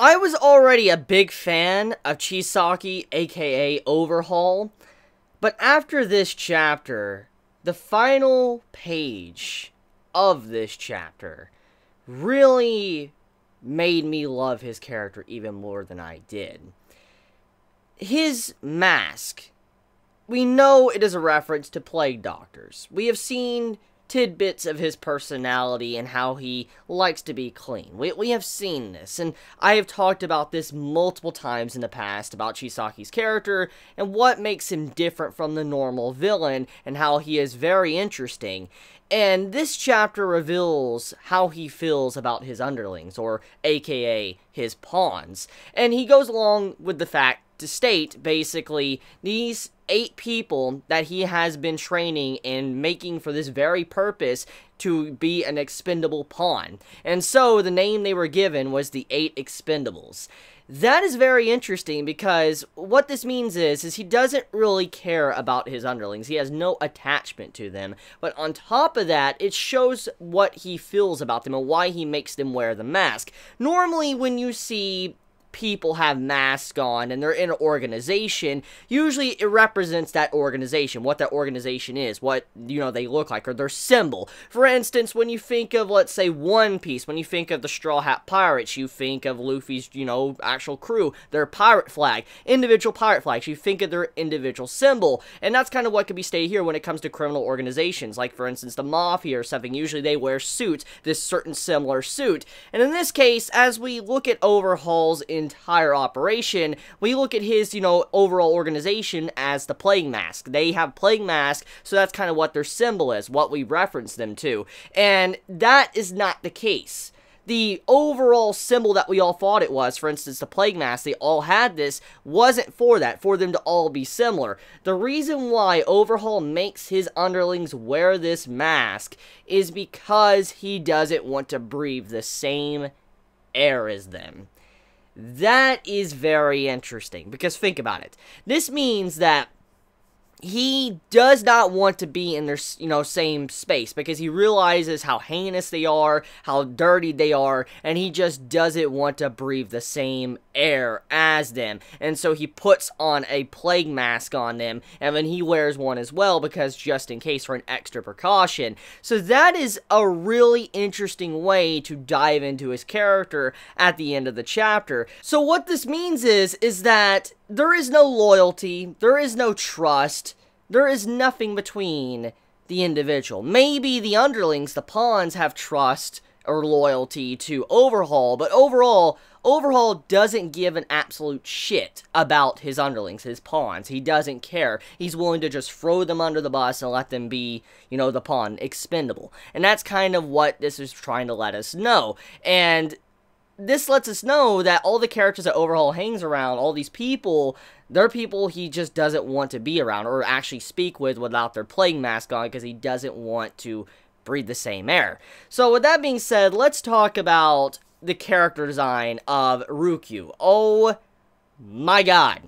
I was already a big fan of Chisaki, aka Overhaul, but after this chapter, the final page of this chapter really made me love his character even more than I did. His mask, we know it is a reference to plague doctors. We have seen tidbits of his personality and how he likes to be clean. We have seen this, and I have talked about this multiple times in the past about Chisaki's character and what makes him different from the normal villain and how he is very interesting. And this chapter reveals how he feels about his underlings, or aka his pawns. And he goes along with the fact to state, basically, these 8 people that he has been training and making for this very purpose to be an expendable pawn. And so, the name they were given was the 8 Expendables. That is very interesting because what this means is he doesn't really care about his underlings. He has no attachment to them. But on top of that, it shows what he feels about them and why he makes them wear the mask. Normally, when you see people have masks on and they're in an organization, usually it represents that organization, what that organization is, what, they look like, or their symbol. For instance, when you think of, let's say, One Piece, when you think of the Straw Hat Pirates, you think of Luffy's, actual crew, their pirate flag, individual pirate flags, you think of their individual symbol, and that's kind of what could be stated here when it comes to criminal organizations, like, for instance, the Mafia or something. Usually they wear suits, this certain similar suit, and in this case, as we look at Overhaul's entire operation, we look at his, overall organization as the Plague Mask. They have Plague Mask, so that's kind of what their symbol is, what we reference them to. And that is not the case. The overall symbol that we all thought it was, for instance, the Plague Mask, they all had this, wasn't for that, for them to all be similar. The reason why Overhaul makes his underlings wear this mask is because he doesn't want to breathe the same air as them. That is very interesting, because think about it. This means that he does not want to be in their, same space, because he realizes how heinous they are, how dirty they are, and he just doesn't want to breathe the same air as them. And so he puts on a plague mask on them, and then he wears one as well, because just in case, for an extra precaution. So that is a really interesting way to dive into his character at the end of the chapter. So what this means is that there is no loyalty, there is no trust, there is nothing between the individual. Maybe the underlings, the pawns, have trust or loyalty to Overhaul, but overall, Overhaul doesn't give an absolute shit about his underlings, his pawns. He doesn't care. He's willing to just throw them under the bus and let them be, the pawn, expendable. And that's kind of what this is trying to let us know. And this lets us know that all the characters that Overhaul hangs around, all these people, they're people he just doesn't want to be around or actually speak with without their Plague Mask on, because he doesn't want to breathe the same air. So with that being said, let's talk about the character design of Ryukyu. Oh my god.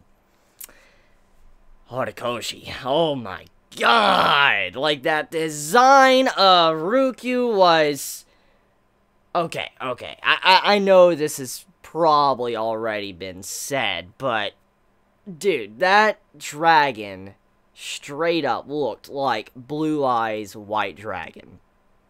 Horikoshi. Oh my god. Like, that design of Ryukyu was... Okay. I know this has probably already been said, but dude, that dragon straight up looked like Blue Eyes White Dragon.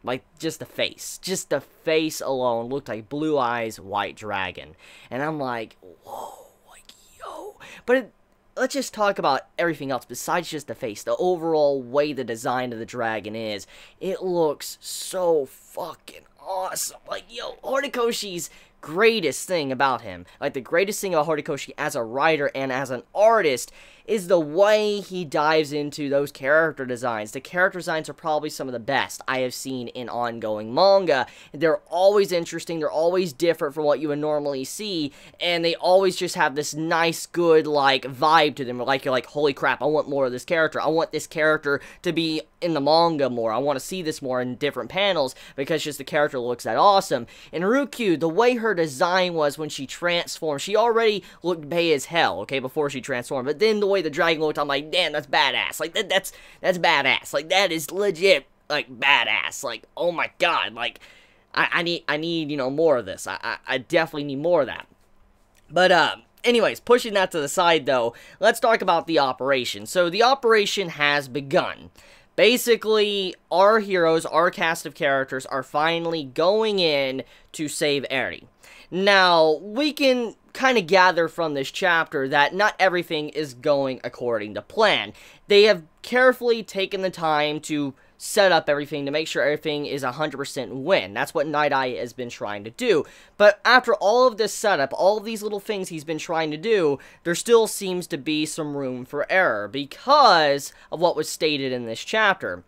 Like, just the face. Just the face alone looked like Blue Eyes White Dragon. And I'm like, whoa, like, yo. But let's just talk about everything else besides just the face. The overall way the design of the dragon is. It looks so fucking awesome. Like, yo, Horikoshi's greatest thing about him, like the greatest thing about Horikoshi as a writer and as an artist, is the way he dives into those character designs. The character designs are probably some of the best I have seen in ongoing manga. They're always interesting, they're always different from what you would normally see, and they always just have this nice, good, like, vibe to them. Like, you're like, holy crap, I want more of this character. I want this character to be in the manga more. I want to see this more in different panels, because just the character looks that awesome. And Ryukyu, the way her design was when she transformed, she already looked bae as hell, okay, before she transformed, but then the way the dragon looked, I'm like, damn, that's badass. Like, that's badass. Like, that is legit, like, badass. Like, oh my god, like, I need, more of this. I definitely need more of that. But, anyways, pushing that to the side, though, let's talk about the operation. So, the operation has begun. Basically, our heroes, our cast of characters, are finally going in to save Eri. Now, we can kind of gather from this chapter that not everything is going according to plan. They have carefully taken the time to set up everything to make sure everything is 100% win. That's what Night Eye has been trying to do. But after all of this setup, all of these little things he's been trying to do, there still seems to be some room for error because of what was stated in this chapter.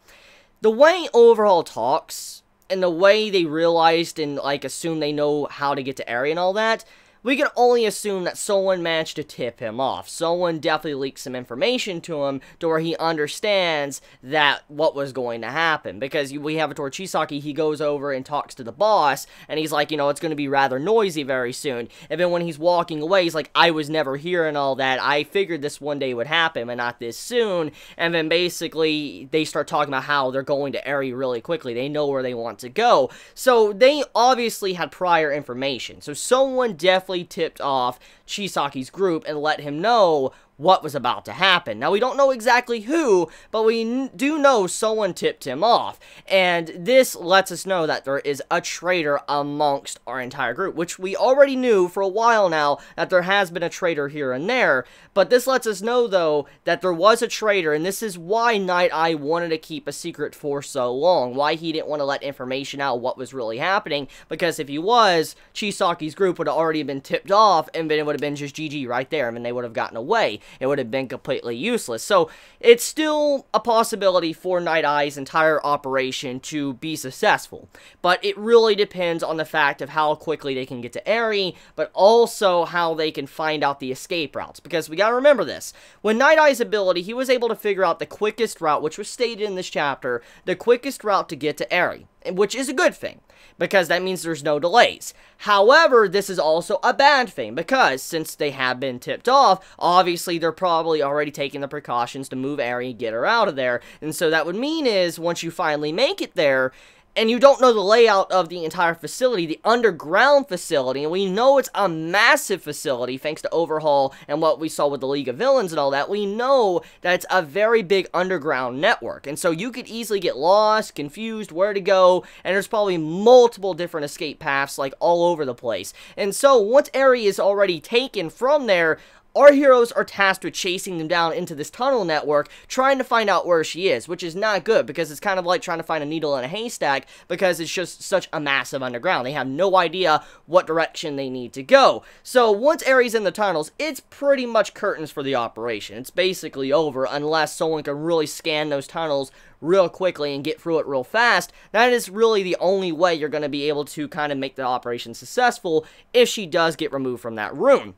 The way Overhaul talks, and the way they realized and, like, assume they know how to get to Eri and all that, we can only assume that someone managed to tip him off. Someone definitely leaked some information to him to where he understands that what was going to happen. Because we have it toward Chisaki, he goes over and talks to the boss, and he's like, you know, it's going to be rather noisy very soon. And then when he's walking away, he's like, I was never here and all that. I figured this one day would happen, and not this soon. And then basically, they start talking about how they're going to Eri really quickly. They know where they want to go. So they obviously had prior information. So someone definitely tipped off Chisaki's group and let him know what was about to happen. Now, we don't know exactly who, but we do know someone tipped him off, and this lets us know that there is a traitor amongst our entire group, which we already knew for a while now that there has been a traitor here and there, but this lets us know, though, that there was a traitor, and this is why Night Eye wanted to keep a secret for so long, why he didn't want to let information out what was really happening, because if he was, Chisaki's group would have already been tipped off, and then it would have been just GG right there, and then they would have gotten away. It would have been completely useless. So, it's still a possibility for Night Eye's entire operation to be successful. But it really depends on the fact of how quickly they can get to Eri, but also how they can find out the escape routes. Because we gotta remember this. When Night Eye's ability, he was able to figure out the quickest route, which was stated in this chapter, the quickest route to get to Eri, which is a good thing, because that means there's no delays. However, this is also a bad thing, because since they have been tipped off, obviously they're probably already taking the precautions to move Eri and get her out of there, and so that would mean is, once you finally make it there, and you don't know the layout of the entire facility, the underground facility, and we know it's a massive facility thanks to Overhaul and what we saw with the League of Villains and all that, we know that it's a very big underground network, and so you could easily get lost, confused, where to go, and there's probably multiple different escape paths, like, all over the place. And so, once Eri is already taken from there, our heroes are tasked with chasing them down into this tunnel network, trying to find out where she is, which is not good, because it's kind of like trying to find a needle in a haystack, because it's just such a massive underground. They have no idea what direction they need to go. So, once Eri's in the tunnels, it's pretty much curtains for the operation. It's basically over, unless someone can really scan those tunnels real quickly and get through it real fast. That is really the only way you're going to be able to kind of make the operation successful if she does get removed from that room.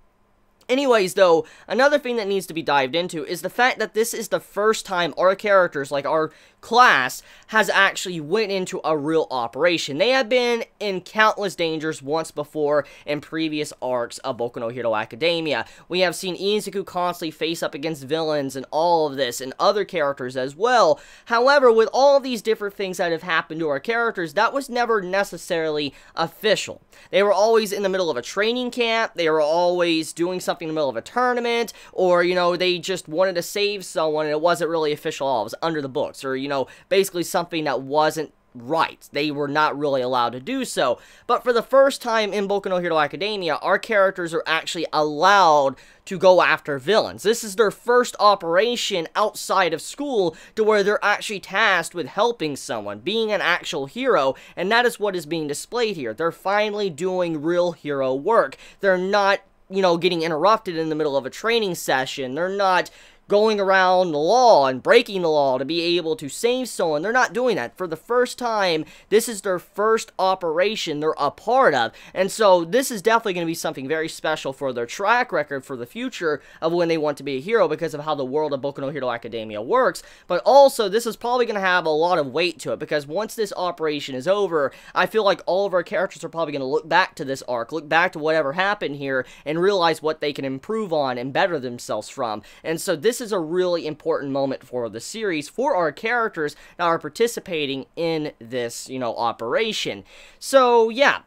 Anyways, though, another thing that needs to be dived into is the fact that this is the first time our characters, like our class, has actually went into a real operation. They have been in countless dangers once before in previous arcs of Boku no Hero Academia. We have seen Izuku constantly face up against villains and all of this, and other characters as well. However, with all of these different things that have happened to our characters, that was never necessarily official. They were always in the middle of a training camp, they were always doing something in the middle of a tournament, or, you know, they just wanted to save someone and it wasn't really official at all. It was under the books, or, you know, basically something that wasn't right. They were not really allowed to do so. But for the first time in Boku no Hero Academia, our characters are actually allowed to go after villains. This is their first operation outside of school to where they're actually tasked with helping someone, being an actual hero, and that is what is being displayed here. They're finally doing real hero work. They're not, you know, getting interrupted in the middle of a training session. They're not going around the law and breaking the law to be able to save someone. They're not doing that. For the first time, this is their first operation they're a part of. And so this is definitely going to be something very special for their track record for the future of when they want to be a hero, because of how the world of Boku no Hero Academia works. But also, this is probably going to have a lot of weight to it, because once this operation is over, I feel like all of our characters are probably going to look back to this arc, look back to whatever happened here, and realize what they can improve on and better themselves from. And so this is a really important moment for the series, for our characters that are participating in this, you know, operation. So, yeah.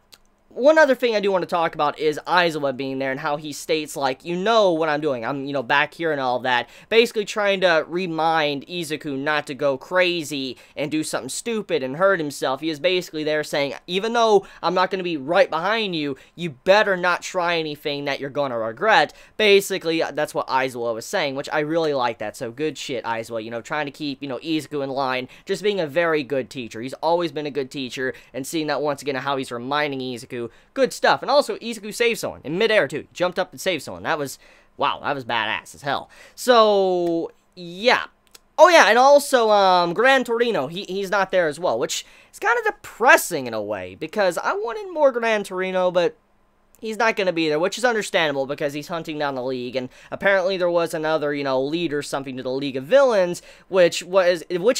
one other thing I do want to talk about is Aizawa being there and how he states, like, you know what I'm doing. I'm, back here and all that. Basically trying to remind Izuku not to go crazy and do something stupid and hurt himself. He is basically there saying, even though I'm not going to be right behind you, you better not try anything that you're going to regret. Basically, that's what Aizawa was saying, which I really like that. So good shit, Aizawa. Trying to keep, Izuku in line. Just being a very good teacher. He's always been a good teacher, and seeing that once again how he's reminding Izuku. Good stuff. And also, Izuku saved someone in midair, too. He jumped up and saved someone. That was, wow, that was badass as hell. So, yeah. Oh, yeah, and also, Gran Torino, he's not there as well, which is kind of depressing in a way, because I wanted more Gran Torino, but he's not going to be there, which is understandable because he's hunting down the League, and apparently there was another, lead or something to the League of Villains, which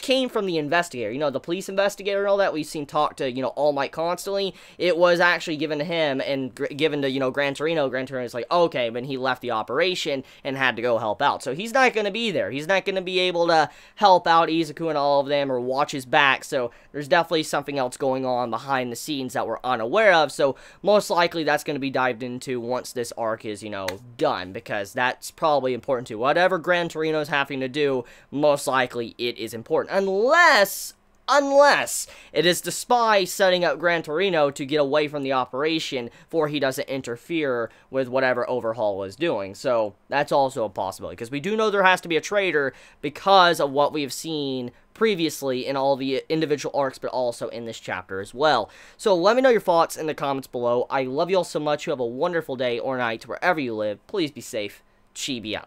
came from the investigator, the police investigator and all that we've seen talk to, All Might constantly. It was actually given to him and given to, Gran Torino. Gran Torino's like, okay, but he left the operation and had to go help out, so he's not going to be there. He's not going to be able to help out Izuku and all of them or watch his back, so there's definitely something else going on behind the scenes that we're unaware of, so most likely that's going to be dived into once this arc is, done, because that's probably important too. Whatever Gran Torino's having to do, most likely it is important. Unless it is the spy setting up Gran Torino to get away from the operation for he doesn't interfere with whatever Overhaul is doing. So, that's also a possibility, because we do know there has to be a traitor because of what we have seen previously in all the individual arcs, but also in this chapter as well. So, let me know your thoughts in the comments below. I love you all so much. You have a wonderful day or night wherever you live. Please be safe. Chibi out.